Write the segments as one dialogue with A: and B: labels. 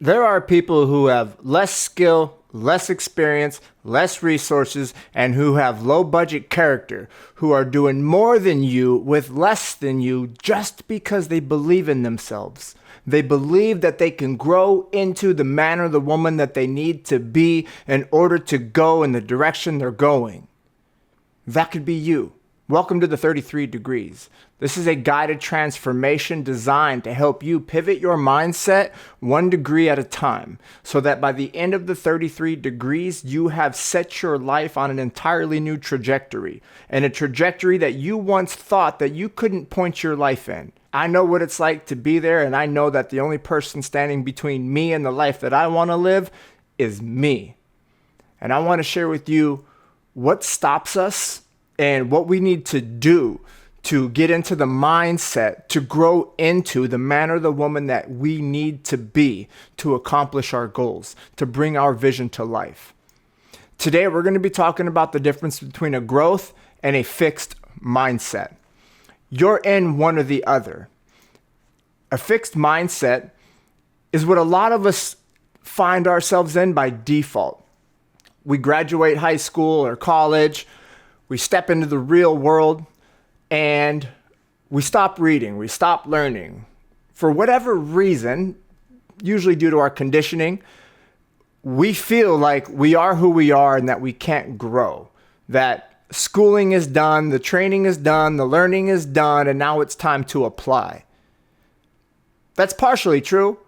A: There are people who have less skill, less experience, less resources, and who have low budget character, who are doing more than you with less than you just because they believe in themselves. They believe that they can grow into the man or the woman that they need to be in order to go in the direction they're going. That could be you. Welcome to the 33 Degrees. This is a guided transformation designed to help you pivot your mindset 1 degree at a time, so that by the end of the 33 degrees, you have set your life on an entirely new trajectory, and a trajectory that you once thought that you couldn't point your life in. I know what it's like to be there, and I know that the only person standing between me and the life that I want to live is me. And I want to share with you what stops us and what we need to do to get into the mindset, to grow into the man or the woman that we need to be to accomplish our goals, to bring our vision to life. Today, we're going to be talking about the difference between a growth and a fixed mindset. You're in one or the other. A fixed mindset is what a lot of us find ourselves in by default. We graduate high school or college, we step into the real world, and we stop reading, we stop learning. For whatever reason, usually due to our conditioning, we feel like we are who we are and that we can't grow. That schooling is done, the training is done, the learning is done, and now it's time to apply. That's partially true,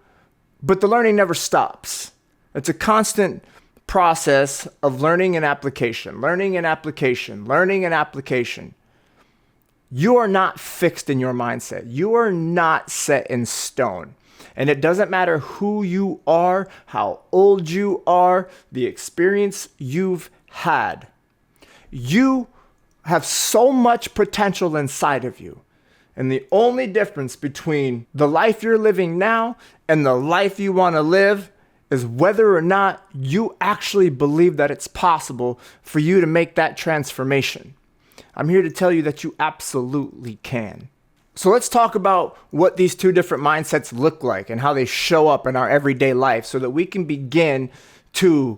A: but the learning never stops. It's a constant process of learning and application, learning and application, learning and application. You are not fixed in your mindset. You are not set in stone. And it doesn't matter who you are, how old you are, the experience you've had. You have so much potential inside of you. And the only difference between the life you're living now and the life you want to live is whether or not you actually believe that it's possible for you to make that transformation. I'm here to tell you that you absolutely can. So let's talk about what these two different mindsets look like and how they show up in our everyday life so that we can begin to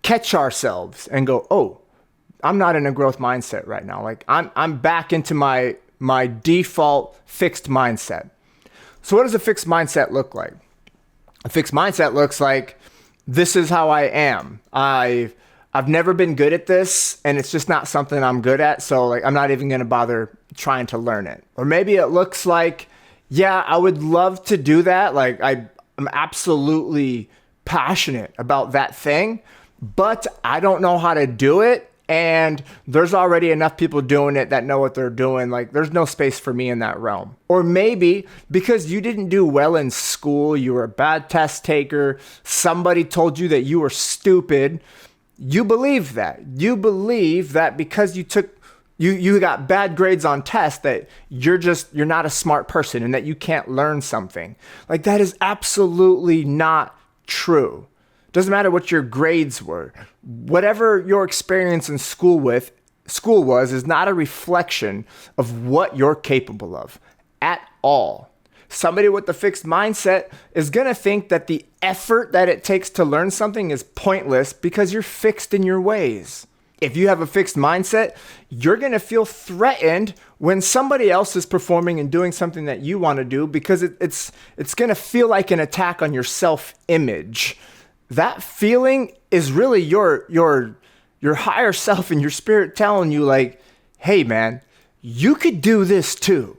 A: catch ourselves and go, oh, I'm not in a growth mindset right now. Like I'm back into my default fixed mindset. So what does a fixed mindset look like? A fixed mindset looks like, this is how I am. I've never been good at this, and it's just not something I'm good at, so like I'm not even going to bother trying to learn it. Or maybe it looks like, yeah, I would love to do that. Like I'm absolutely passionate about that thing, but I don't know how to do it. And there's already enough people doing it that know what they're doing. Like there's no space for me in that realm. Or maybe because you didn't do well in school, you were a bad test taker, somebody told you that you were stupid. You believe that. You believe that because you got bad grades on tests that you're not a smart person and that you can't learn something. Like that is absolutely not true. Doesn't matter what your grades were. Whatever your experience in school was is not a reflection of what you're capable of at all. Somebody with a fixed mindset is going to think that the effort that it takes to learn something is pointless because you're fixed in your ways. If you have a fixed mindset, you're going to feel threatened when somebody else is performing and doing something that you want to do because it's going to feel like an attack on your self-image. That feeling is really your higher self and your spirit telling you like, hey man, you could do this too.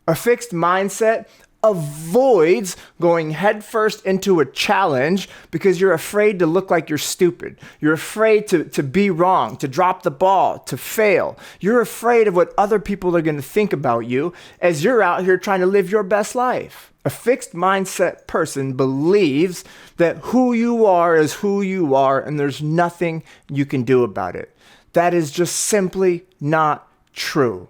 A: A fixed mindset avoids going headfirst into a challenge because you're afraid to look like you're stupid. You're afraid to be wrong, to drop the ball, to fail. You're afraid of what other people are going to think about you as you're out here trying to live your best life. A fixed mindset person believes that who you are is who you are and there's nothing you can do about it. That is just simply not true.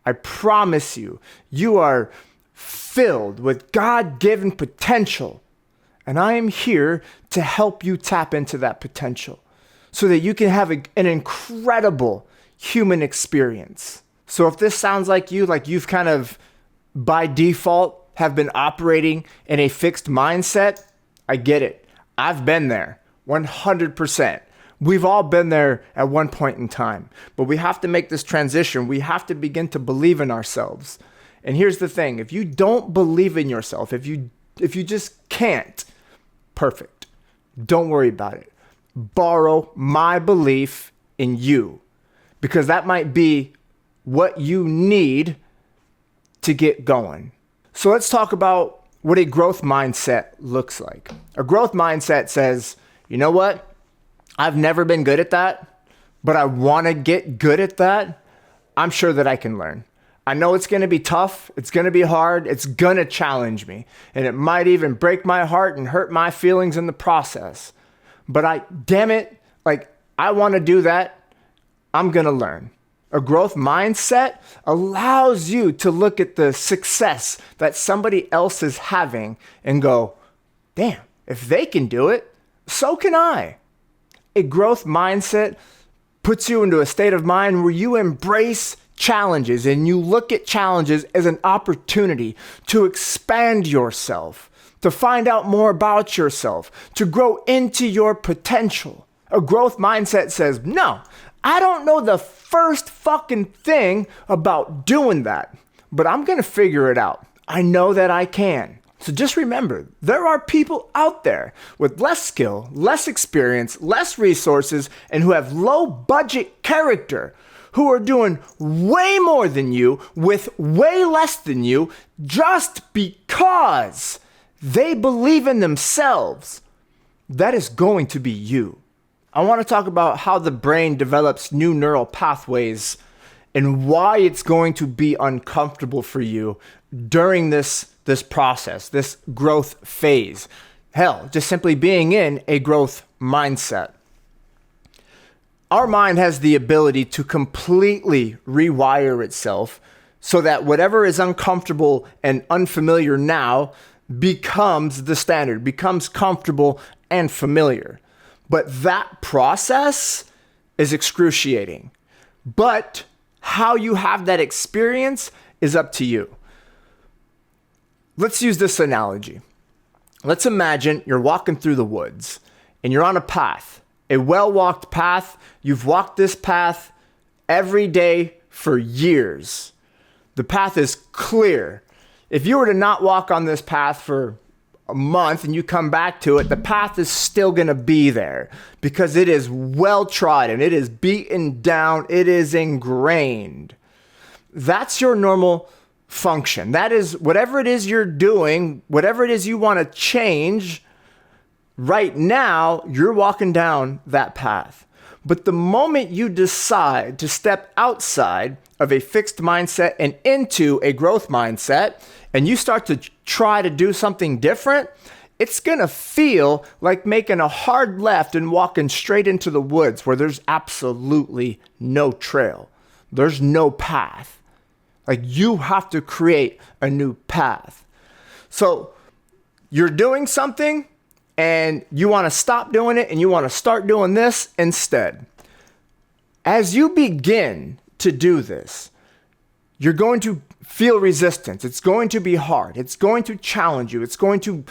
A: I promise you, you are filled with God-given potential, and I am here to help you tap into that potential so that you can have an incredible human experience. So if this sounds like you've kind of by default have been operating in a fixed mindset, I get it. I've been there 100%. We've all been there at one point in time, but we have to make this transition. We have to begin to believe in ourselves. And here's the thing. If you don't believe in yourself, if you just can't, perfect. Don't worry about it. Borrow my belief in you, because that might be what you need to get going. So let's talk about what a growth mindset looks like. A growth mindset says, you know what? I've never been good at that, but I want to get good at that. I'm sure that I can learn. I know it's going to be tough. It's going to be hard. It's going to challenge me. And it might even break my heart and hurt my feelings in the process. But I want to do that. I'm going to learn. A growth mindset allows you to look at the success that somebody else is having and go, damn, if they can do it, so can I. A growth mindset puts you into a state of mind where you embrace challenges and you look at challenges as an opportunity to expand yourself, to find out more about yourself, to grow into your potential. A growth mindset says, no, I don't know the first fucking thing about doing that, but I'm going to figure it out. I know that I can. So just remember, there are people out there with less skill, less experience, less resources, and who have low budget character, who are doing way more than you with way less than you just because they believe in themselves. That is going to be you. I want to talk about how the brain develops new neural pathways and why it's going to be uncomfortable for you during this process, this growth phase. Hell, just simply being in a growth mindset. Our mind has the ability to completely rewire itself so that whatever is uncomfortable and unfamiliar now becomes the standard, becomes comfortable and familiar. But that process is excruciating. But how you have that experience is up to you. Let's use this analogy. Let's imagine you're walking through the woods and you're on a path, a well-walked path. You've walked this path every day for years. The path is clear. If you were to not walk on this path for a month and you come back to it, the path is still going to be there because it is well trodden. It is beaten down. It is ingrained. That's your normal function. That is whatever it is you're doing, whatever it is you want to change. Right now, you're walking down that path. But the moment you decide to step outside of a fixed mindset and into a growth mindset, and you start to try to do something different, it's going to feel like making a hard left and walking straight into the woods where there's absolutely no trail. There's no path. Like, you have to create a new path. So you're doing something and you want to stop doing it and you want to start doing this instead. As you begin to do this, you're going to feel resistance. It's going to be hard. It's going to challenge you. It's going to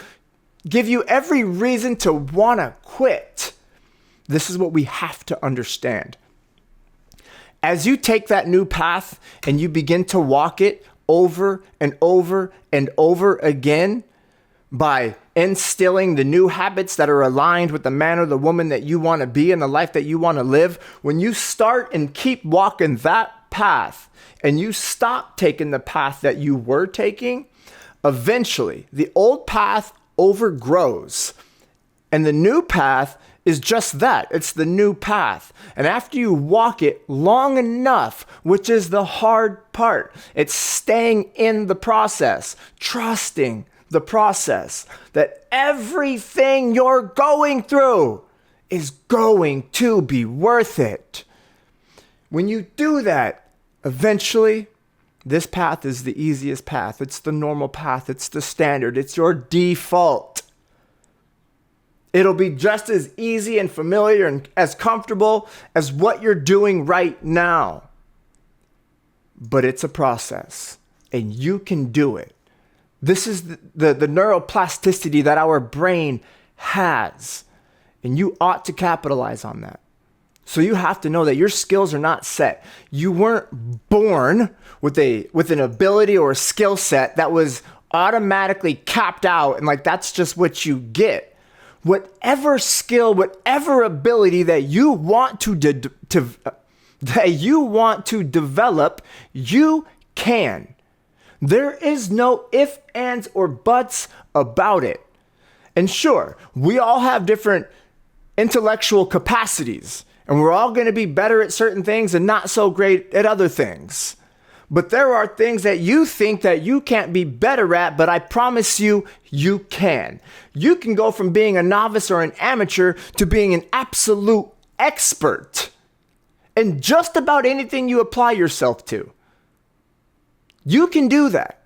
A: give you every reason to want to quit. This is what we have to understand. As you take that new path and you begin to walk it over and over and over again by instilling the new habits that are aligned with the man or the woman that you want to be and the life that you want to live, when you start and keep walking that path and you stop taking the path that you were taking, eventually the old path overgrows and the new path is just that. It's the new path. And after you walk it long enough, which is the hard part, it's staying in the process, trusting the process that everything you're going through is going to be worth it. When you do that, eventually, this path is the easiest path. It's the normal path. It's the standard. It's your default. It'll be just as easy and familiar and as comfortable as what you're doing right now. But it's a process, and you can do it. This is the neuroplasticity that our brain has. And you ought to capitalize on that. So you have to know that your skills are not set. You weren't born with an ability or a skill set that was automatically capped out and like that's just what you get. Whatever skill, whatever ability that you want to develop, you can. There is no ifs, ands, or buts about it. And sure, we all have different intellectual capacities, and we're all going to be better at certain things and not so great at other things. But there are things that you think that you can't be better at, but I promise you, you can. You can go from being a novice or an amateur to being an absolute expert in just about anything you apply yourself to. You can do that,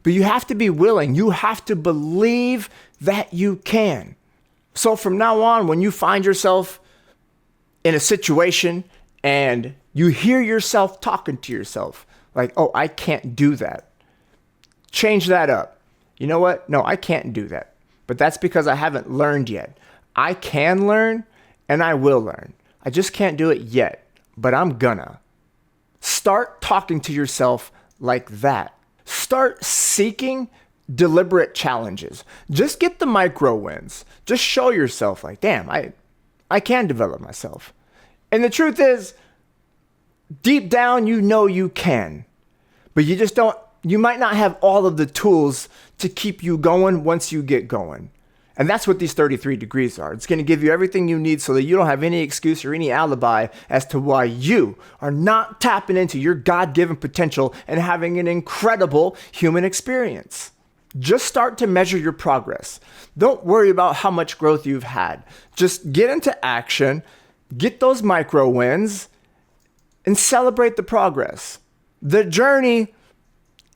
A: but you have to be willing. You have to believe that you can. So from now on, when you find yourself in a situation and you hear yourself talking to yourself, like, oh, I can't do that. Change that up. You know what? No, I can't do that. But that's because I haven't learned yet. I can learn and I will learn. I just can't do it yet, but I'm gonna. Start talking to yourself like that. Start seeking deliberate challenges. Just get the micro wins. Just show yourself like, damn, I can develop myself. And the truth is, deep down, you know you can, but you might not have all of the tools to keep you going once you get going. And that's what these 33 degrees are. It's going to give you everything you need so that you don't have any excuse or any alibi as to why you are not tapping into your God-given potential and having an incredible human experience. Just start to measure your progress. Don't worry about how much growth you've had. Just get into action, get those micro wins, and celebrate the progress. The journey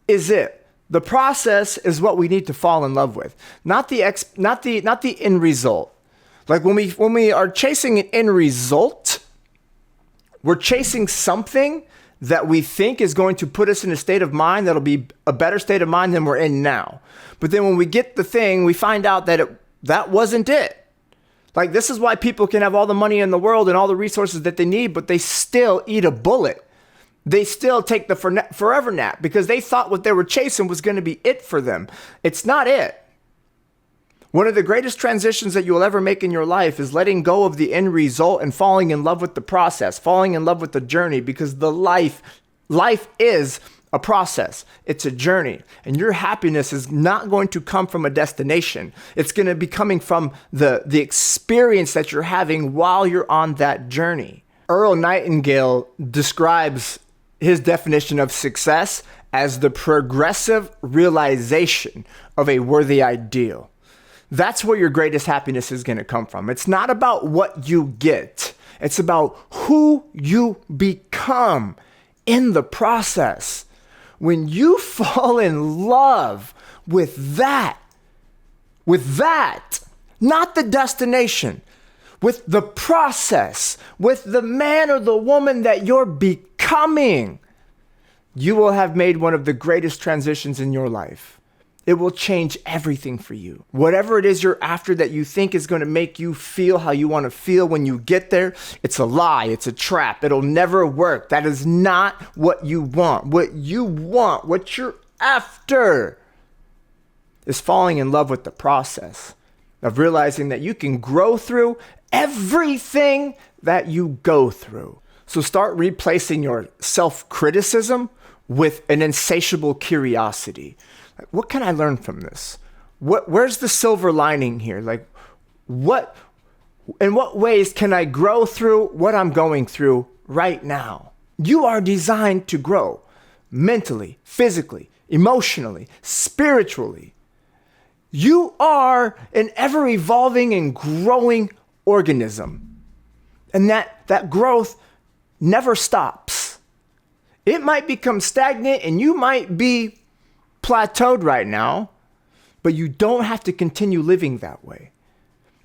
A: is it. The process is what we need to fall in love with, not the end result. Like when we are chasing an end result, we're chasing something that we think is going to put us in a state of mind that'll be a better state of mind than we're in now. But then when we get the thing, we find out that that wasn't it. Like, this is why people can have all the money in the world and all the resources that they need, but they still eat a bullet. They still take the forever nap because they thought what they were chasing was going to be it for them. It's not it. One of the greatest transitions that you will ever make in your life is letting go of the end result and falling in love with the process, falling in love with the journey, because the life is a process. It's a journey. And your happiness is not going to come from a destination. It's going to be coming from the experience that you're having while you're on that journey. Earl Nightingale describes his definition of success as the progressive realization of a worthy ideal. That's where your greatest happiness is going to come from. It's not about what you get. It's about who you become in the process. When you fall in love with that, not the destination, with the process, with the man or the woman that you're becoming, you will have made one of the greatest transitions in your life. It will change everything for you. Whatever it is you're after that you think is going to make you feel how you want to feel when you get there, it's a lie. It's a trap. It'll never work. That is not what you want. What you want, what you're after, is falling in love with the process of realizing that you can grow through everything that you go through. So start replacing your self-criticism with an insatiable curiosity. Like, what can I learn from this? Where's the silver lining here? Like, in what ways can I grow through what I'm going through right now? You are designed to grow mentally, physically, emotionally, spiritually. You are an ever-evolving and growing organism. And that growth never stops. It might become stagnant and you might be plateaued right now, but you don't have to continue living that way.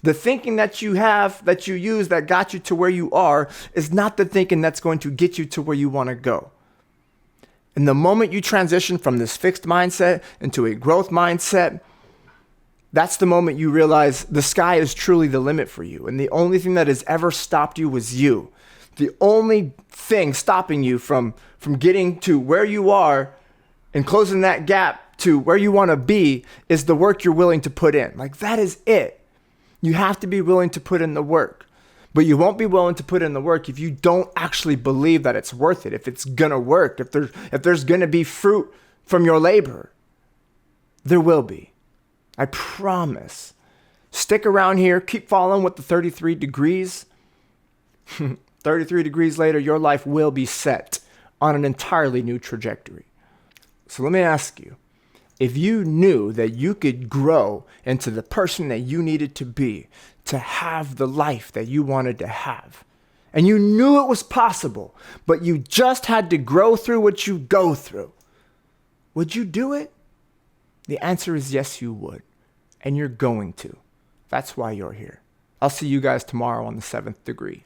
A: The thinking that you use that got you to where you are is not the thinking that's going to get you to where you want to go. And the moment you transition from this fixed mindset into a growth mindset, That's the moment you realize the sky is truly the limit for you. And the only thing that has ever stopped you was you. The only thing stopping you from getting to where you are and closing that gap to where you want to be is the work you're willing to put in. Like, that is it. You have to be willing to put in the work. But you won't be willing to put in the work if you don't actually believe that it's worth it, if it's gonna work, if there's gonna be fruit from your labor. There will be. I promise. Stick around here, keep following with the 33 degrees. 33 degrees later, your life will be set on an entirely new trajectory. So let me ask you, if you knew that you could grow into the person that you needed to be, to have the life that you wanted to have, and you knew it was possible, but you just had to grow through what you go through, would you do it? The answer is yes, you would. And you're going to. That's why you're here. I'll see you guys tomorrow on the 7th degree.